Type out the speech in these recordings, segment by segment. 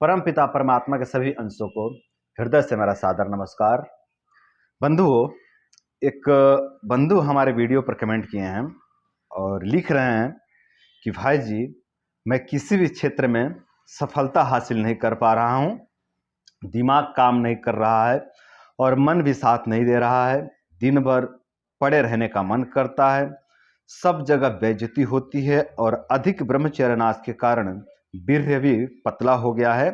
परमपिता परमात्मा के सभी अंशों को हृदय से मेरा सादर नमस्कार। बंधुओं, एक बंधु हमारे वीडियो पर कमेंट किए हैं और लिख रहे हैं कि भाई जी, मैं किसी भी क्षेत्र में सफलता हासिल नहीं कर पा रहा हूँ, दिमाग काम नहीं कर रहा है और मन भी साथ नहीं दे रहा है। दिन भर पड़े रहने का मन करता है, सब जगह बेइज्जती होती है और अधिक ब्रह्मचर्य नाश के कारण वीर्य भी पतला हो गया है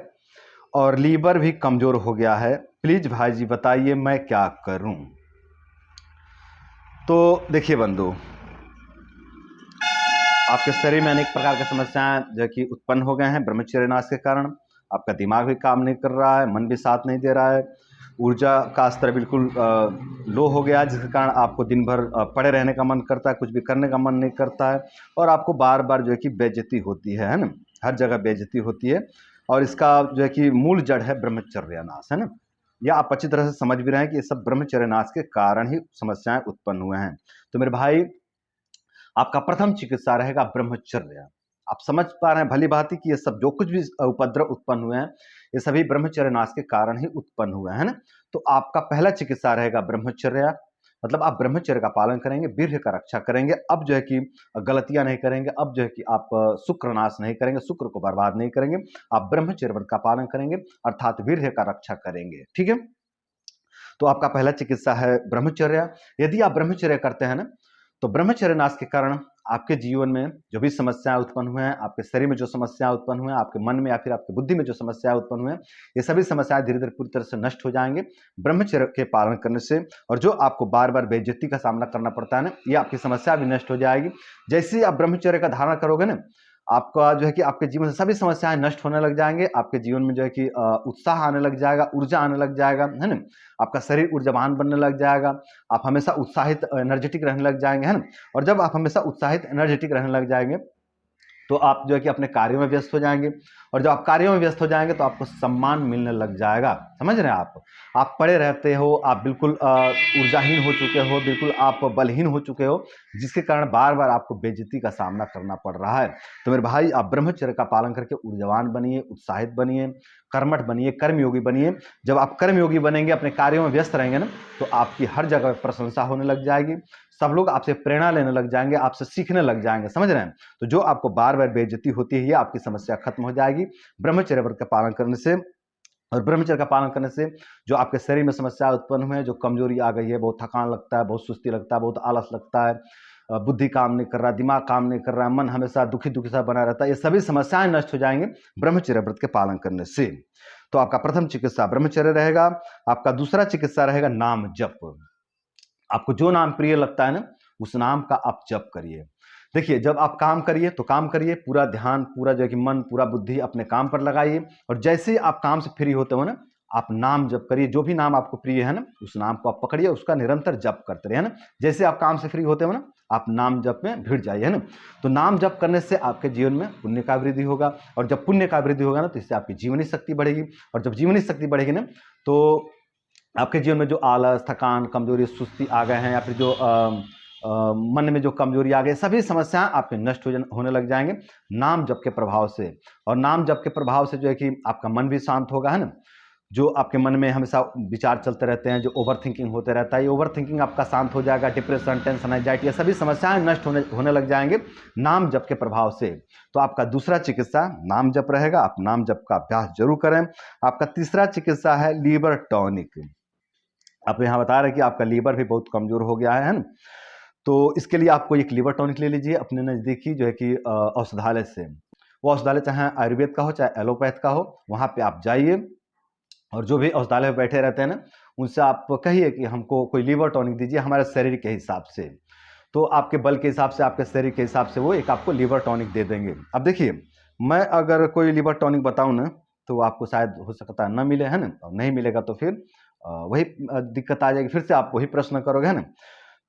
और लीवर भी कमजोर हो गया है। प्लीज भाई जी बताइए मैं क्या करूं। तो देखिए बंधु, आपके शरीर में अनेक प्रकार की समस्याएं जो कि उत्पन्न हो गए हैं ब्रह्मचर्य नाश के कारण। आपका दिमाग भी काम नहीं कर रहा है, मन भी साथ नहीं दे रहा है, ऊर्जा का स्तर बिल्कुल लो हो गया है, जिसके कारण आपको दिन भर पड़े रहने का मन करता है, कुछ भी करने का मन नहीं करता है और आपको बार बार जो है कि बेइज्जती होती है ना, हर जगह बेइज्जती होती है। और इसका जो है कि मूल जड़ है ब्रह्मचर्य नाश, है ना। या आप अच्छी तरह से समझ भी रहे हैं कि ये सब ब्रह्मचर्य नाश के कारण ही समस्याएं उत्पन्न हुए हैं। तो मेरे भाई, आपका प्रथम चिकित्सा रहेगा ब्रह्मचर्य। आप समझ पा रहे हैं भली भांति कि ये सब जो कुछ भी उपद्रव उत्पन्न हुए हैं, ये सभी ब्रह्मचर्य नाश के कारण ही उत्पन्न हुए हैं ना। तो आपका पहला चिकित्सा रहेगा ब्रह्मचर्य, मतलब आप ब्रह्मचर्य का पालन करेंगे, वीर्य का रक्षा करेंगे। अब जो है कि गलतियां नहीं करेंगे, अब जो है कि आप शुक्र नाश नहीं करेंगे, शुक्र को बर्बाद नहीं करेंगे, आप ब्रह्मचर्य व्रत का पालन करेंगे अर्थात वीर्य का रक्षा करेंगे। ठीक है, तो आपका पहला चिकित्सा है ब्रह्मचर्य। यदि आप ब्रह्मचर्य करते हैं ना, तो ब्रह्मचर्य नाश के कारण आपके जीवन में जो भी समस्याएं उत्पन्न हुए हैं, आपके शरीर में जो समस्याएं उत्पन्न हुए हैं, आपके मन में या फिर आपकी बुद्धि में जो समस्याएं उत्पन्न हुए हैं, ये सभी समस्याएं धीरे धीरे पूरी तरह से नष्ट हो जाएंगे ब्रह्मचर्य के पालन करने से। और जो आपको बार बार बेइज्जती का सामना करना पड़ता है ना, ये आपकी समस्या भी नष्ट हो जाएगी। जैसे ही आप ब्रह्मचर्य का धारण करोगे ना, आपका जो है कि आपके जीवन से सभी समस्याएं नष्ट होने लग जाएंगे। आपके जीवन में जो है कि उत्साह आने लग जाएगा, ऊर्जा आने लग जाएगा, है ना। आपका शरीर ऊर्जावान बनने लग जाएगा, आप हमेशा उत्साहित एनर्जेटिक रहने लग जाएंगे, है ना। और जब आप हमेशा उत्साहित एनर्जेटिक रहने लग जाएंगे तो आप जो है कि अपने कार्यों में व्यस्त हो जाएंगे और जब आप कार्यों में व्यस्त हो जाएंगे तो आपको सम्मान मिलने लग जाएगा। समझ रहे हैं आप पड़े रहते हो, आप बिल्कुल ऊर्जाहीन हो चुके हो, बिल्कुल आप बलहीन हो चुके हो, जिसके कारण बार बार आपको बेइज्जती का सामना करना पड़ रहा है। तो मेरे भाई, आप ब्रह्मचर्य का पालन करके ऊर्जावान बनिए, उत्साहित बनिए, कर्मठ बनिए, कर्मयोगी बनिए। जब आप कर्मयोगी बनेंगे, अपने कार्यों में व्यस्त रहेंगे ना, तो आपकी हर जगह प्रशंसा होने लग जाएगी, सब लोग आपसे प्रेरणा लेने लग जाएंगे, आपसे सीखने लग जाएंगे। समझ रहे हैं। तो जो आपको बार बार बेइज्जती होती है, ये आपकी समस्या खत्म हो जाएगी ब्रह्मचर्य व्रत का पालन करने से। और ब्रह्मचर्य का पालन करने से जो आपके शरीर में समस्या उत्पन्न हुए हैं, जो कमजोरी आ गई है, बहुत थकान लगता है, बहुत सुस्ती लगता है, बहुत आलस लगता है, बुद्धि काम नहीं कर रहा, दिमाग काम नहीं कर रहा, मन हमेशा दुखी दुखी सा बना रहता है, ये सभी समस्याएं नष्ट हो जाएंगे ब्रह्मचर्य व्रत के पालन करने से। तो आपका प्रथम चिकित्सा ब्रह्मचर्य रहेगा। आपका दूसरा चिकित्सा रहेगा नाम जप। आपको जो नाम प्रिय लगता है ना, उस नाम का आप जप करिए। देखिए, जब आप काम करिए तो काम करिए, पूरा ध्यान, पूरा जो है कि मन, पूरा बुद्धि अपने काम पर लगाइए। और जैसे ही आप काम से फ्री होते हो ना, आप नाम जप करिए। जो भी नाम आपको प्रिय है ना, उस नाम को आप पकड़िए, उसका निरंतर जप करते रहिए, है ना। जैसे आप काम से फ्री होते हो ना, आप नाम जप में भिड़ जाइए, है ना। तो नाम जप करने से आपके जीवन में पुण्य का वृद्धि होगा और जब पुण्य का वृद्धि होगा ना, तो इससे आपकी जीवनी शक्ति बढ़ेगी। और जब जीवनी शक्ति बढ़ेगी ना, तो आपके जीवन में जो आलस, थकान, कमजोरी, सुस्ती आ गए हैं, या फिर जो मन में जो कमजोरी आ गई, सभी समस्याएं आपके नष्ट होने लग जाएंगे नाम जप के प्रभाव से। और नाम जप के प्रभाव से जो है कि आपका मन भी शांत होगा, है ना। जो आपके मन में हमेशा विचार चलते रहते हैं, जो ओवर थिंकिंग होते रहता है, ये ओवर थिंकिंग आपका शांत हो जाएगा। डिप्रेशन, टेंशन, एंजाइटी, ये सभी समस्याएं नष्ट होने लग जाएंगे नाम जप के प्रभाव से। तो आपका दूसरा चिकित्सा नाम जप रहेगा। आप नाम जप का अभ्यास जरूर करें। आपका तीसरा चिकित्सा है लीवर टॉनिक। आप यहाँ बता रहे हैं कि आपका लीवर भी बहुत कमजोर हो गया है ना। तो इसके लिए आपको एक लीवर टॉनिक ले लीजिए अपने नज़दीकी जो है कि औषधालय से। वो औषधालय चाहे आयुर्वेद का हो, चाहे एलोपैथ का हो, वहाँ पे आप जाइए और जो भी औषधालय में बैठे रहते हैं ना, उनसे आप कहिए कि हमको कोई लीवर टॉनिक दीजिए हमारे शरीर के हिसाब से। तो आपके बल के हिसाब से, आपके शरीर के हिसाब से वो एक आपको लीवर टॉनिक दे देंगे। अब देखिए, मैं अगर कोई लीवर टॉनिक बताऊँ ना, तो आपको शायद हो सकता है न मिले, है ना। और नहीं मिलेगा तो फिर वही दिक्कत आ जाएगी, फिर से आप वही प्रश्न करोगे, है ना।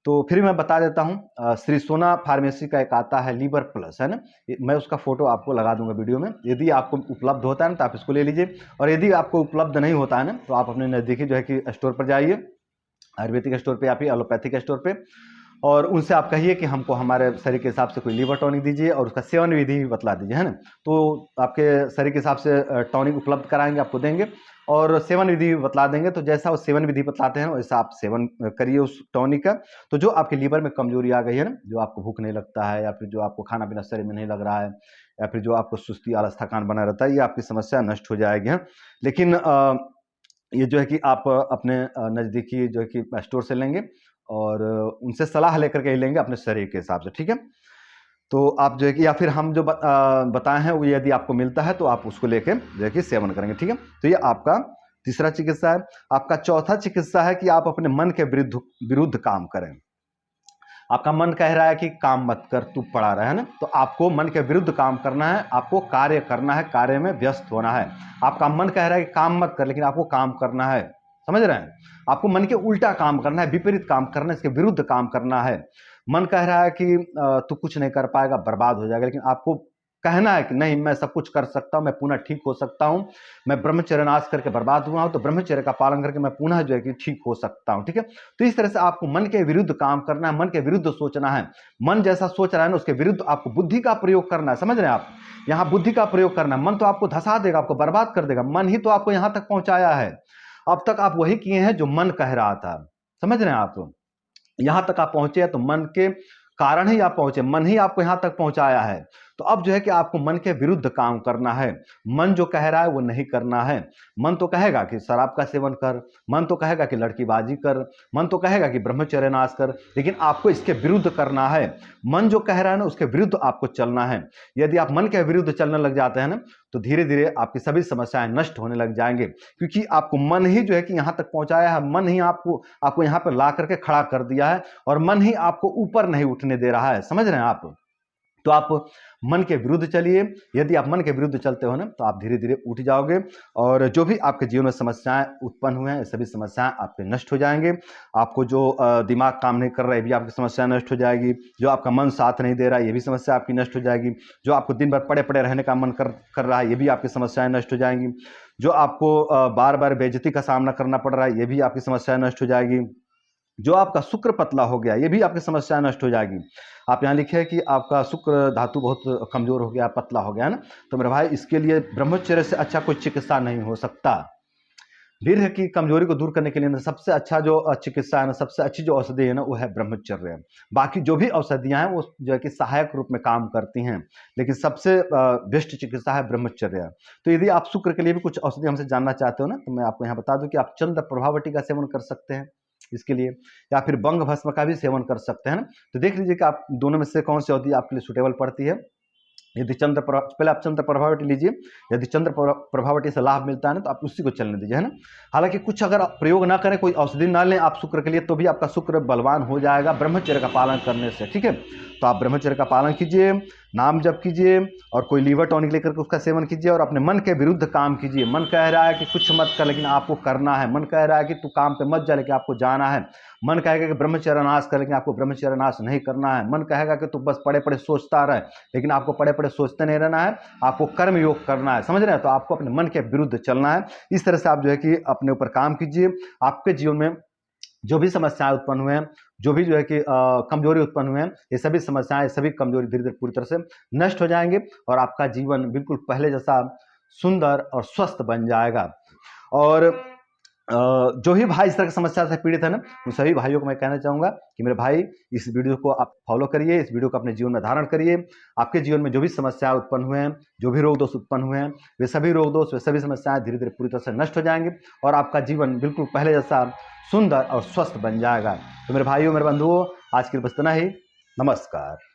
तो फिर मैं बता देता हूँ, श्री सोना फार्मेसी का एक आता है लीवर प्लस, है ना। मैं उसका फोटो आपको लगा दूंगा वीडियो में। यदि आपको उपलब्ध होता है ना, तो आप इसको ले लीजिए। और यदि आपको उपलब्ध नहीं होता है ना, तो आप अपने नज़दीकी जो है कि स्टोर पर जाइए, आयुर्वेदिक स्टोर पे या फिर एलोपैथिक स्टोर पे, और उनसे आप कहिए कि हमको हमारे शरीर के हिसाब से कोई लीवर टॉनिक दीजिए और उसका सेवन विधि भी बतला दीजिए, है ना। तो आपके शरीर के हिसाब से टॉनिक उपलब्ध कराएंगे, आपको देंगे और सेवन विधि भी बतला देंगे। तो जैसा वो सेवन विधि बतलाते हैं वैसा आप सेवन करिए उस टॉनिक का। तो जो आपके लीवर में कमजोरी आ गई है ना, जो आपको भूख नहीं लगता है या फिर जो आपको खाना पीना शरीर में नहीं लग रहा है या फिर जो आपको सुस्ती आलस थकान बना रहता है, ये आपकी समस्या नष्ट हो जाएगी, है। लेकिन ये जो है कि आप अपने नज़दीकी जो है कि स्टोर से लेंगे और उनसे सलाह लेकर के ही लेंगे अपने शरीर के हिसाब से, ठीक है। तो आप जो है कि या फिर हम जो बताए हैं वो यदि आपको मिलता है तो आप उसको लेके जो है कि सेवन करेंगे, ठीक है। तो ये आपका तीसरा चिकित्सा है। आपका चौथा चिकित्सा है कि आप अपने मन के विरुद्ध काम करें। आपका मन कह रहा है कि काम मत कर, तू पड़ा रहे, है ना। तो आपको मन के विरुद्ध काम करना है, आपको कार्य करना है, कार्य में व्यस्त होना है। आपका मन कह रहा है कि काम मत कर, लेकिन आपको काम करना है, समझ रहे हैं। आपको मन के उल्टा काम करना है, विपरीत काम करना है, इसके विरुद्ध काम करना है। मन कह रहा है कि तू कुछ नहीं कर पाएगा, बर्बाद हो जाएगा, लेकिन आपको कहना है कि नहीं, मैं सब कुछ कर सकता हूं, मैं पुनः ठीक हो सकता हूं। मैं ब्रह्मचर्य नाश करके बर्बाद हुआ हूं, तो ब्रह्मचर्य का पालन करके मैं पुनः जो है कि ठीक हो सकता हूं, ठीक है। तो इस तरह से आपको मन के विरुद्ध काम करना है, मन के विरुद्ध सोचना है। मन जैसा सोच रहा है ना, उसके विरुद्ध आपको बुद्धि का प्रयोग करना है, समझ रहे हैं आप। यहाँ बुद्धि का प्रयोग करना है। मन तो आपको धसा देगा, आपको बर्बाद कर देगा। मन ही तो आपको यहां तक पहुंचाया है। अब तक आप वही किए हैं जो मन कह रहा था, समझ रहे हैं आप। यहां तक आप पहुंचे हैं तो मन के कारण ही आप पहुंचे, मन ही आपको यहां तक पहुंचाया है। तो अब जो है कि आपको मन के विरुद्ध काम करना है। मन जो कह रहा है वो नहीं करना है। मन तो कहेगा कि शराब का सेवन कर, मन तो कहेगा कि लड़कीबाजी कर, मन तो कहेगा कि ब्रह्मचर्य नाश कर, लेकिन आपको इसके विरुद्ध करना है। मन जो कह रहा है ना, उसके विरुद्ध आपको चलना है। यदि आप मन के विरुद्ध चलने लग जाते हैं ना, तो धीरे धीरे आपकी सभी समस्याएं नष्ट होने लग जाएंगे, क्योंकि आपको मन ही जो है कि यहां तक पहुंचाया है। मन ही आपको यहां पर ला करके खड़ा कर दिया है और मन ही आपको ऊपर नहीं उठने दे रहा है, समझ रहे हैं आप। तो आप मन के विरुद्ध चलिए। यदि आप मन के विरुद्ध चलते हो ना, तो आप धीरे धीरे उठ जाओगे और जो भी आपके जीवन में समस्याएं उत्पन्न हुए हैं, सभी समस्याएं आपके नष्ट हो जाएंगे। आपको जो दिमाग काम नहीं कर रहा है, ये भी आपकी समस्या नष्ट हो जाएगी। जो आपका मन साथ नहीं दे रहा है, ये भी समस्या आपकी नष्ट हो जाएगी। जो आपको दिन भर पड़े पड़े रहने का मन कर रहा है, ये भी आपकी समस्याएं नष्ट हो जाएंगी। जो आपको बार बार बेइज्जती का सामना करना पड़ रहा है, ये भी आपकी समस्याएं नष्ट हो जाएगी। जो आपका शुक्र पतला हो गया, ये भी आपकी समस्या नष्ट हो जाएगी। आप यहाँ लिखे कि आपका शुक्र धातु बहुत कमजोर हो गया, पतला हो गया ना, तो मेरे भाई इसके लिए ब्रह्मचर्य से अच्छा कोई चिकित्सा नहीं हो सकता। वीर्य की कमजोरी को दूर करने के लिए ना सबसे अच्छा जो चिकित्सा है ना, सबसे अच्छी जो औषधि है ना, वो है ब्रह्मचर्य। बाकी जो भी औषधियां हैं वो जो है कि सहायक रूप में काम करती हैं, लेकिन सबसे बेस्ट चिकित्सा है ब्रह्मचर्य। तो यदि आप शुक्र के लिए भी कुछ औषधि हमसे जानना चाहते हो ना, तो मैं आपको यहाँ बता दूं कि आप चंद्र प्रभावटी का सेवन कर सकते हैं इसके लिए, या फिर बंग भस्म का भी सेवन कर सकते हैं ना। तो देख लीजिए कि आप दोनों में से कौन सी औषधि आपके लिए सुटेबल पड़ती है। यदि पहले आप चंद्र प्रभावटी लीजिए। यदि चंद्र प्रभावटी से लाभ मिलता है ना, तो आप उसी को चलने दीजिए, है ना। हालांकि कुछ अगर आप प्रयोग ना करें, कोई औषधि ना लें आप शुक्र के लिए, तो भी आपका शुक्र बलवान हो जाएगा ब्रह्मचर्य का पालन करने से, ठीक है। तो आप ब्रह्मचर्य का पालन कीजिए, नाम जप कीजिए और कोई लीवर टॉनिक लेकर के उसका सेवन कीजिए और अपने मन के विरुद्ध काम कीजिए। मन कह रहा है कि कुछ मत कर, लेकिन आपको करना है। मन कह रहा है कि तू काम पे मत जा, लेकिन आपको जाना है। मन कहेगा कि ब्रह्मचर्य नाश कर, लेकिन आपको ब्रह्मचर्य नाश नहीं करना है। मन कहेगा कि तू बस पड़े पड़े सोचता रहे, लेकिन आपको पड़े पड़े सोचते नहीं रहना है, आपको कर्म योग करना है, समझ रहे हैं। तो आपको अपने मन के विरुद्ध चलना है। इस तरह से आप जो है कि अपने ऊपर काम कीजिए। आपके जीवन में जो भी समस्याएं उत्पन्न हुए हैं, जो भी जो है कि कमजोरी उत्पन्न हुए हैं, ये सभी समस्याएं, सभी कमजोरी धीरे धीरे पूरी तरह से नष्ट हो जाएंगे और आपका जीवन बिल्कुल पहले जैसा सुंदर और स्वस्थ बन जाएगा। और जो भी भाई इस तरह की समस्या से पीड़ित है ना, उन सभी भाइयों को मैं कहना चाहूंगा कि मेरे भाई इस वीडियो को आप फॉलो करिए, इस वीडियो को अपने जीवन में धारण करिए। आपके जीवन में जो भी समस्याएं उत्पन्न हुए हैं, जो भी रोग दोष उत्पन्न हुए हैं, वे सभी रोग दोष, वे सभी समस्याएं धीरे धीरे पूरी तरह से नष्ट हो जाएंगे और आपका जीवन बिल्कुल पहले जैसा सुंदर और स्वस्थ बन जाएगा। तो मेरे भाइयों, मेरे बंधुओं, आज के लिए बस इतना ही। नमस्कार।